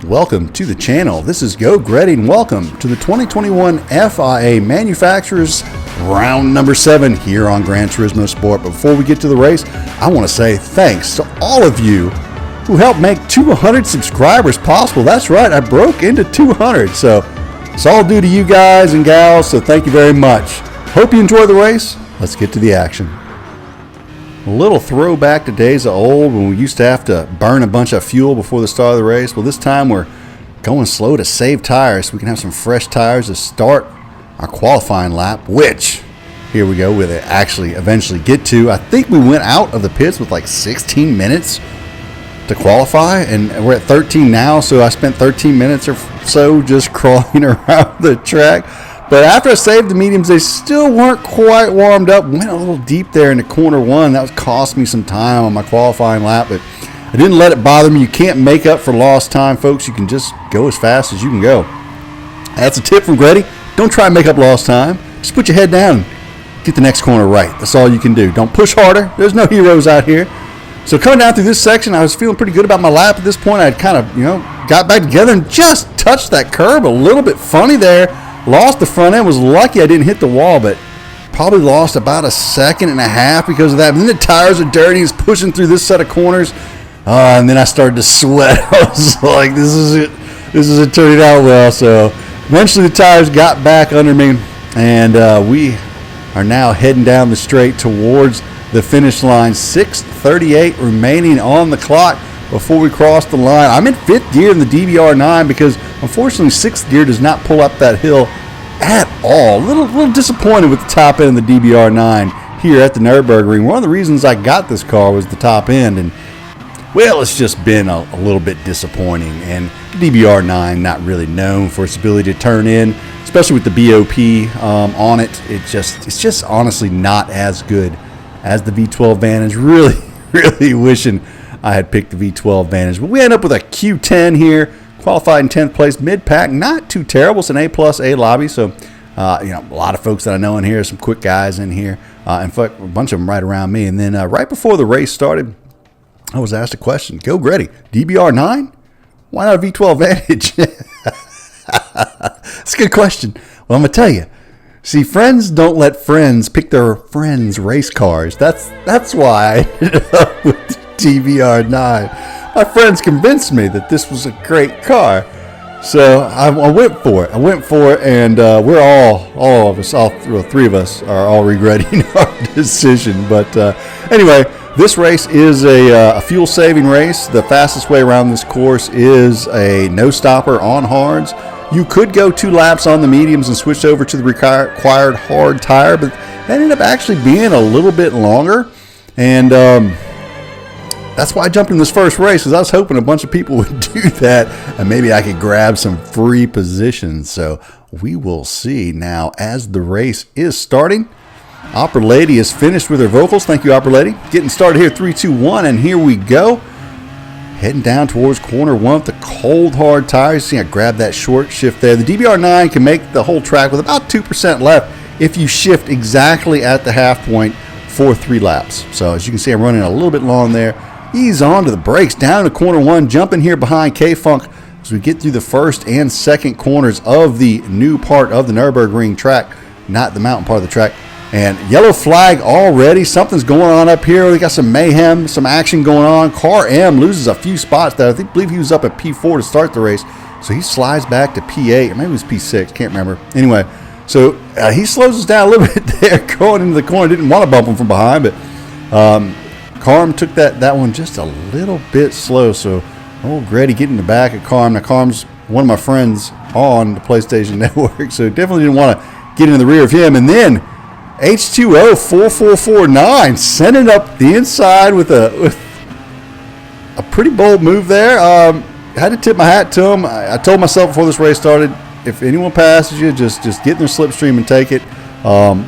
Welcome to the channel. This is Geauxgreddy and welcome to the 2021 FIA Manufacturers Round number 7 here on Gran Turismo Sport. Before we get to the race, I want to say thanks to all of you who helped make 200 subscribers possible. That's right, I broke into 200. So it's all due to you guys and gals, so thank you very much. Hope you enjoy the race. Let's get to the action. A little throwback to days of old when we used to have to burn a bunch of fuel before the start of the race. Well, this time we're going slow to save tires so we can have some fresh tires to start our qualifying lap, which, here we go, we'll actually eventually get to. I think we went out of the pits with like 16 minutes to qualify, and we're at 13 now, so I spent 13 minutes or so just crawling around the track. But after I saved the mediums, they still weren't quite warmed up. Went a little deep there into corner one. That was cost me some time on my qualifying lap, but I didn't let it bother me. You can't make up for lost time, folks. You can just go as fast as you can go. That's a tip from Greddy. Don't try and make up lost time. Just put your head down and get the next corner right. That's all you can do. Don't push harder. There's no heroes out here. So coming down through this section, I was feeling pretty good about my lap at this point. I had kind of, got back together and just touched that curb a little bit funny there. Lost the front end. Was lucky I didn't hit the wall, but probably lost about a second and a half because of that. And then the tires are dirty. It's pushing through this set of corners. And then I started to sweat. I was like, this is it. This isn't turning out well. So eventually the tires got back under me, and we are now heading down the straight towards the finish line. 6:38 remaining on the clock before we cross the line. I'm in 5th gear in the DBR9 because unfortunately 6th gear does not pull up that hill at all. A little disappointed with the top end of the DBR9 here at the Nurburgring. One of the reasons I got this car was the top end, and well, it's just been a little bit disappointing. And the DBR9 not really known for its ability to turn in, especially with the BOP on it. It's just honestly not as good as the V12 Vantage. Really wishing I had picked the V12 Vantage. But we end up with a Q10 here, qualified in 10th place, mid-pack. Not too terrible. It's an A+ lobby. So, a lot of folks that I know in here, some quick guys in here. In fact, a bunch of them right around me. And then right before the race started, I was asked a question. Geauxgreddy, DBR9? Why not a V12 Vantage? That's a good question. Well, I'm going to tell you. See, friends don't let friends pick their friends' race cars. That's why I ended up with the DBR9. My friends convinced me that this was a great car. So I went for it. And we're all of us, three of us are all regretting our decision. But anyway, this race is a fuel-saving race. The fastest way around this course is a no-stopper on hards. You could go 2 laps on the mediums and switch over to the required hard tire, but that ended up actually being a little bit longer. And that's why I jumped in this first race, because I was hoping a bunch of people would do that, and maybe I could grab some free positions. So we will see now as the race is starting. Opera Lady is finished with her vocals. Thank you, Opera Lady. Getting started here, 3, 2, 1, and here we go. Heading down towards corner 1 with the cold hard tires. See, I grabbed that short shift there. The DBR9 can make the whole track with about 2% left if you shift exactly at the half point for 3 laps. So as you can see, I'm running a little bit long there. Ease on to the brakes, down to corner 1, jumping here behind K-Funk as we get through the first and second corners of the new part of the Nurburgring track, not the mountain part of the track. And yellow flag already. Something's going on up here. We got some mayhem, some action going on. Car M loses a few spots there. I believe he was up at P4 to start the race. So he slides back to P8, or maybe it was P6. Can't remember. Anyway, so he slows us down a little bit there going into the corner. Didn't want to bump him from behind, but Carm took that one just a little bit slow. So old Greddy getting in the back of Carm. Now Carm's one of my friends on the PlayStation Network, so definitely didn't want to get in the rear of him. And then H2O 4449 sending up the inside with a pretty bold move there. Had to tip my hat to him. I told myself before this race started, if anyone passes you, just get in their slipstream and take it.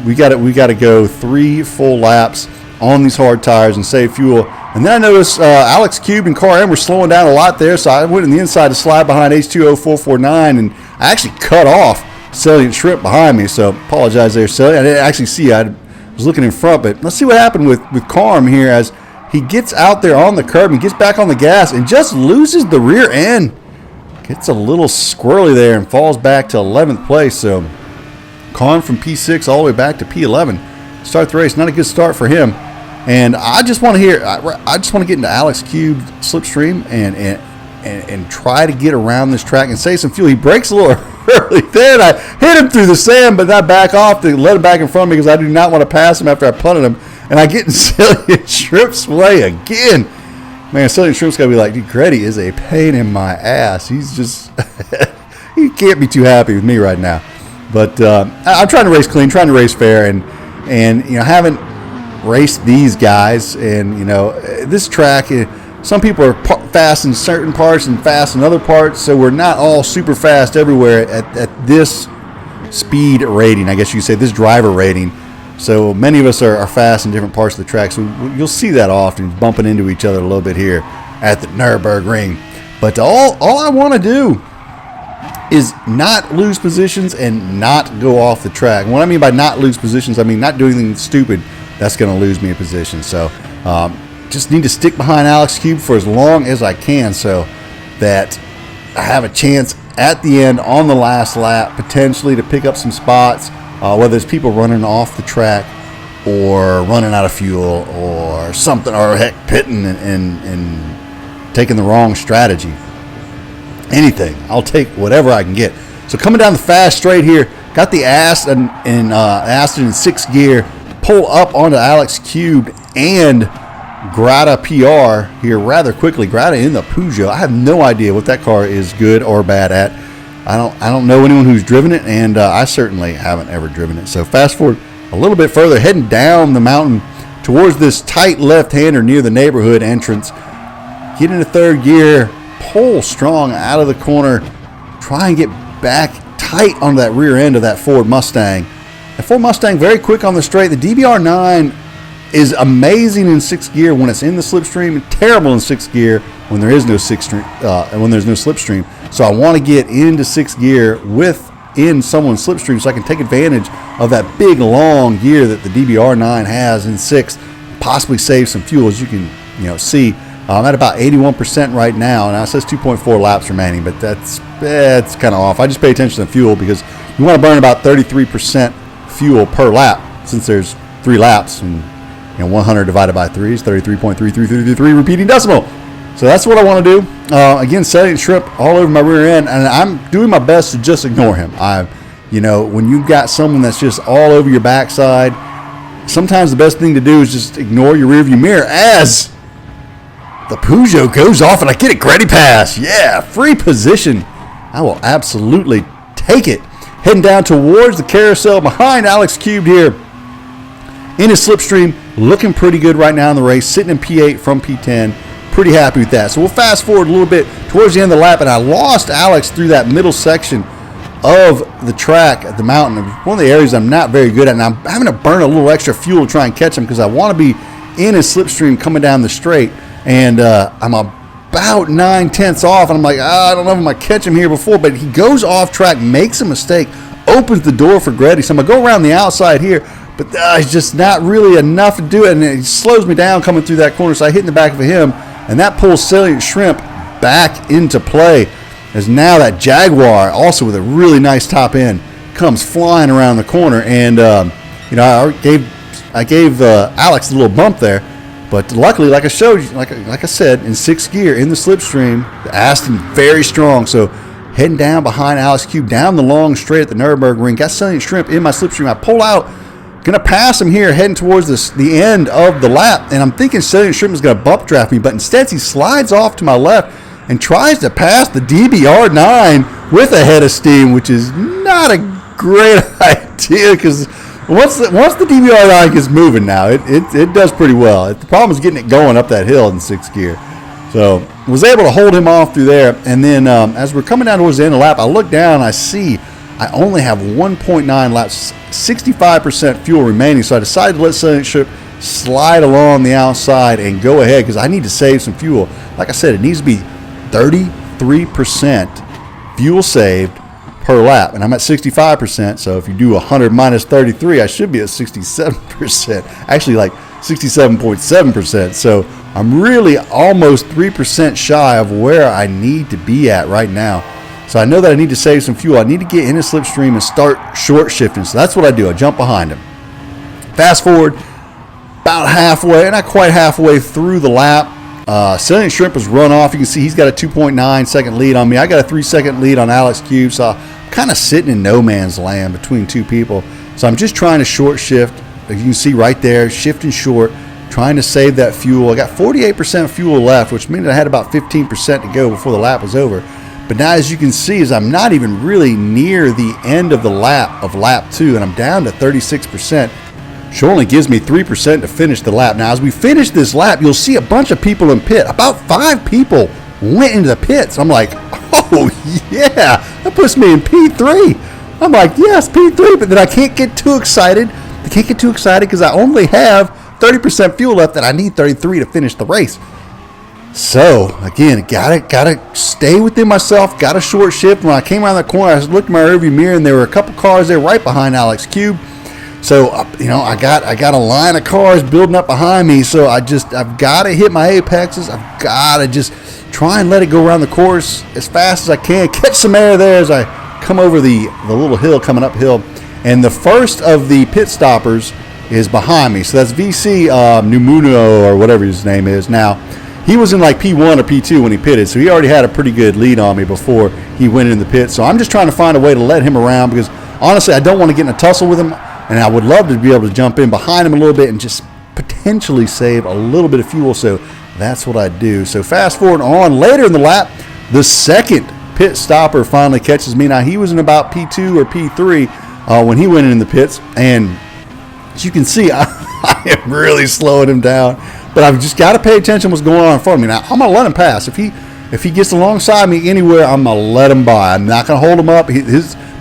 We got to go 3 full laps on these hard tires and save fuel. And then I noticed Alex Cube and Car M were slowing down a lot there, so I went in the inside to slide behind H2O 449, and I actually cut off Salient Shrimp behind me, so apologize there, Salient. I didn't actually see. I was looking in front, but let's see what happened with Carm here as he gets out there on the curb and gets back on the gas and just loses the rear end. gets a little squirrely there and falls back to 11th place. So Con from P6 all the way back to P11. Start the race. Not a good start for him. And I just want to get into Alex Cube slipstream and try to get around this track and save some fuel. He breaks a little early. Then I hit him through the sand, but I back off to let him back in front of me because I do not want to pass him after I punted him. And I get in Salient Shrimp's way again. Man, Salient Shrimp's got to be like, dude, Greddy is a pain in my ass. He's just, he can't be too happy with me right now. But I'm trying to race clean, trying to race fair, and haven't raced these guys. And, this track, some people are fast in certain parts and fast in other parts, so we're not all super fast everywhere at this speed rating, I guess you could say, this driver rating. So many of us are fast in different parts of the track, so you'll see that often, bumping into each other a little bit here at the Nurburgring. But all I want to do is not lose positions and not go off the track. And what I mean by not lose positions, I mean not doing anything stupid that's going to lose me a position. So just need to stick behind Alex Cube for as long as I can so that I have a chance at the end on the last lap potentially to pick up some spots, whether it's people running off the track or running out of fuel or something, or heck, pitting and taking the wrong strategy. Anything. I'll take whatever I can get. So coming down the fast straight here, got the Aston in 6th gear, pull up onto Alex Cube and Grata PR here rather quickly. Grata in the Peugeot. I have no idea what that car is good or bad at. I don't know anyone who's driven it, and I certainly haven't ever driven it. So fast forward a little bit further, heading down the mountain towards this tight left-hander near the neighborhood entrance. Get into 3rd gear, pull strong out of the corner, try and get back tight on that rear end of that Ford Mustang. The Ford Mustang very quick on the straight. The DBR9 is amazing in 6th gear when it's in the slipstream, and terrible in 6th gear when there is no slipstream. So I want to get into 6th gear within someone's slipstream so I can take advantage of that big long gear that the DBR9 has in 6th, possibly save some fuel. As you can see, I'm at about 81% right now, and it says 2.4 laps remaining, but that's kind of off. I just pay attention to fuel because you want to burn about 33% fuel per lap, since there's 3 laps, and 100 divided by 3 is 33.3333 repeating decimal. So that's what I want to do. Again, Salient Shrimp all over my rear end, and I'm doing my best to just ignore him. When you've got someone that's just all over your backside, sometimes the best thing to do is just ignore your rearview mirror as the Peugeot goes off and I get a Greddy pass. Yeah, free position. I will absolutely take it. Heading down towards the carousel behind Alex Cube here in his slipstream. Looking pretty good right now in the race. Sitting in P8 from P10. Pretty happy with that. So we'll fast forward a little bit towards the end of the lap, and I lost Alex through that middle section of the track at the mountain. One of the areas I'm not very good at, and I'm having to burn a little extra fuel to try and catch him because I want to be in his slipstream coming down the straight. And I'm about 9/10 off, and I'm like, I don't know if I'm going to catch him here before, but he goes off track, makes a mistake, opens the door for Greddy. So I'm going to go around the outside here, but it's just not really enough to do it, and it slows me down coming through that corner, so I hit in the back of him, and that pulls Salient Shrimp back into play, as now that Jaguar, also with a really nice top end, comes flying around the corner. And I gave Alex a little bump there. But luckily, like I showed you, like I said, in 6th gear in the slipstream, the Aston very strong. So heading down behind Alex Cube down the long straight at the Nurburgring, got Salient Shrimp in my slipstream. I pull out, gonna pass him here, heading towards the end of the lap, and I'm thinking Salient Shrimp is gonna bump draft me, but instead he slides off to my left and tries to pass the DBR9 with a head of steam, which is not a great idea because once the DBR9 gets moving now, it does pretty well. The problem is getting it going up that hill in 6th gear. So was able to hold him off through there. And then as we're coming down towards the end of the lap, I look down and I see I only have 1.9 laps, 65% fuel remaining. So I decided to let Salient Shrimp slide along the outside and go ahead because I need to save some fuel. Like I said, it needs to be 33% fuel saved per lap, and I'm at 65%, so if you do 100 minus 33, I should be at 67%, actually like 67.7%, so I'm really almost 3% shy of where I need to be at right now So I know that I need to save some fuel. I need to get in a slipstream and start short shifting. So that's what I do. I jump behind him. Fast forward about halfway, not quite halfway through the lap. Salient Shrimp has run off. You can see he's got a 2.9 second lead on me. I got a 3 second lead on Alex Cube. So I'm kind of sitting in no man's land between two people. So I'm just trying to short shift. You can see right there, shifting short, trying to save that fuel. I got 48% fuel left, which means I had about 15% to go before the lap was over. But now, as you can see, is I'm not even really near the end of the lap of lap 2, and I'm down to 36%. Which only gives me 3% to finish the lap. Now, as we finish this lap, you'll see a bunch of people in pit. About 5 people went into the pits. I'm like, oh, yeah, that puts me in P3. I'm like, yes, P3, but then I can't get too excited. I can't get too excited because I only have 30% fuel left, and I need 33 to finish the race. So, again, gotta stay within myself, got a short shift. When I came around the corner, I looked in my rearview mirror, and there were a couple cars there right behind Alex Cube. So, I got a line of cars building up behind me, so I've got to hit my apexes. I've got to just try and let it go around the course as fast as I can, catch some air there as I come over the little hill coming uphill. And the first of the pit stoppers is behind me. So that's VC Numuno or whatever his name is. Now, he was in like P1 or P2 when he pitted, so he already had a pretty good lead on me before he went in the pit. So I'm just trying to find a way to let him around because, honestly, I don't want to get in a tussle with him, and I would love to be able to jump in behind him a little bit and just potentially save a little bit of fuel. So that's what I do. So fast forward on later in the lap, the second pit stopper finally catches me. Now, he was in about P2 or P3 when he went in the pits, and as you can see, I am really slowing him down. But I've just got to pay attention to what's going on in front of me. Now, I'm going to let him pass. If he gets alongside me anywhere, I'm going to let him by. I'm not going to hold him up.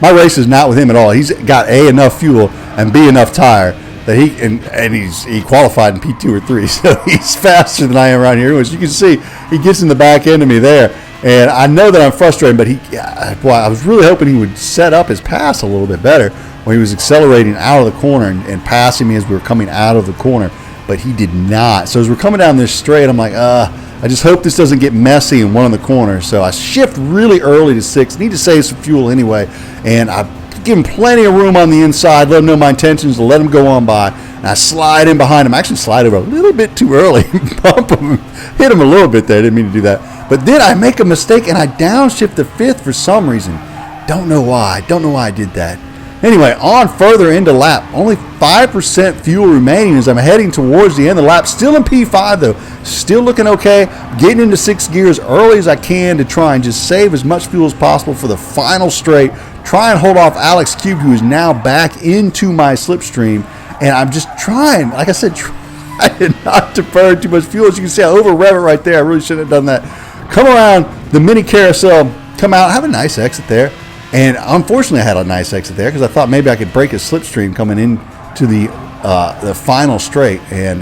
My race is not with him at all. He's got A, enough fuel, and B, enough tire that he qualified in P2 or 3. So he's faster than I am around here. As you can see, he gets in the back end of me there. And I know that I'm frustrated, but I was really hoping he would set up his pass a little bit better when he was accelerating out of the corner and passing me as we were coming out of the corner. But he did not. So as we're coming down this straight, I'm like, I just hope this doesn't get messy in one of the corners. So I shift really early to 6. Need to save some fuel anyway. And I give him plenty of room on the inside, let him know my intentions to let him go on by. And I slide in behind him. I actually slide over a little bit too early. Bump him, hit him a little bit there. Didn't mean to do that. But then I make a mistake and I downshift to 5th for some reason. Don't know why. Don't know why I did that. Anyway, on further into lap, only 5% fuel remaining as I'm heading towards the end of the lap. Still in P5 though, still looking okay. Getting into 6 gears early as I can to try and just save as much fuel as possible for the final straight. Try and hold off Alex Cube, who is now back into my slipstream. And I'm just trying, like I said, trying not to burn too much fuel. As you can see, I over-rev it right there. I really shouldn't have done that. Come around the mini carousel, come out, have a nice exit there. And unfortunately, I had a nice exit there because I thought maybe I could break a slipstream coming into the final straight. And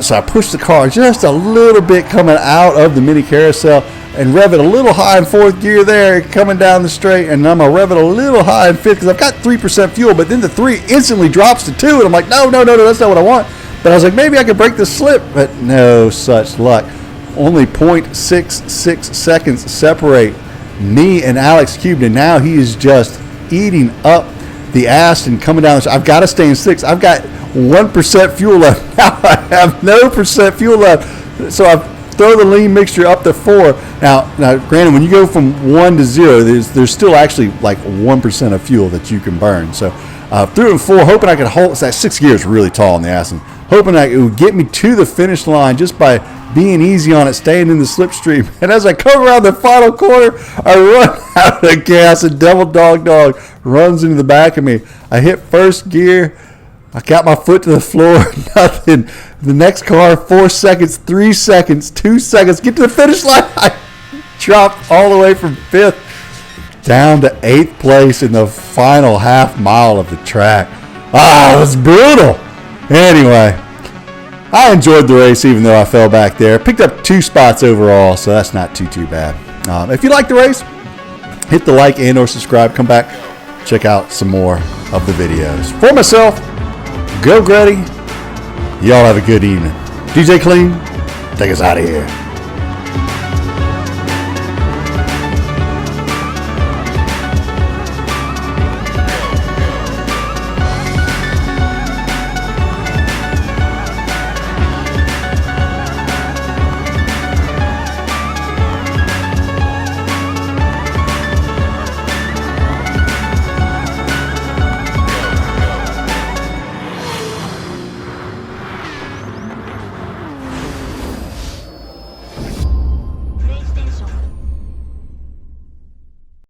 so I pushed the car just a little bit coming out of the mini carousel and rev it a little high in 4th gear there coming down the straight. And I'm going to rev it a little high in 5th because I've got 3% fuel. But then the 3 instantly drops to 2. And I'm like, no, that's not what I want. But I was like, maybe I could break the slip. But no such luck. Only 0.66 seconds separate me and Alex Cube, and now he is just eating up the Aston coming down. I've got to stay in 6. I've got 1% fuel left. Now I have no percent fuel left. So I throw the lean mixture up to 4. Now, granted, when you go from 1 to 0, there's still actually like 1% of fuel that you can burn. So threw it in 4, hoping I could hold. That 6 gear is really tall in the Aston. Hoping it would get me to the finish line just by being easy on it, staying in the slipstream. And as I come around the final corner, I run out of gas, and Devil Dog runs into the back of me. I hit 1st gear. I got my foot to the floor. Nothing. The next car, 4 seconds, 3 seconds, 2 seconds. Get to the finish line. I dropped all the way from 5th down to 8th place in the final half mile of the track. It was brutal. Anyway, I enjoyed the race even though I fell back there. Picked up 2 spots overall, so that's not too bad. If you like the race, hit the like and or subscribe. Come back, check out some more of the videos. For myself, Geauxgreddy, y'all have a good evening. DJ Clean, take us out of here.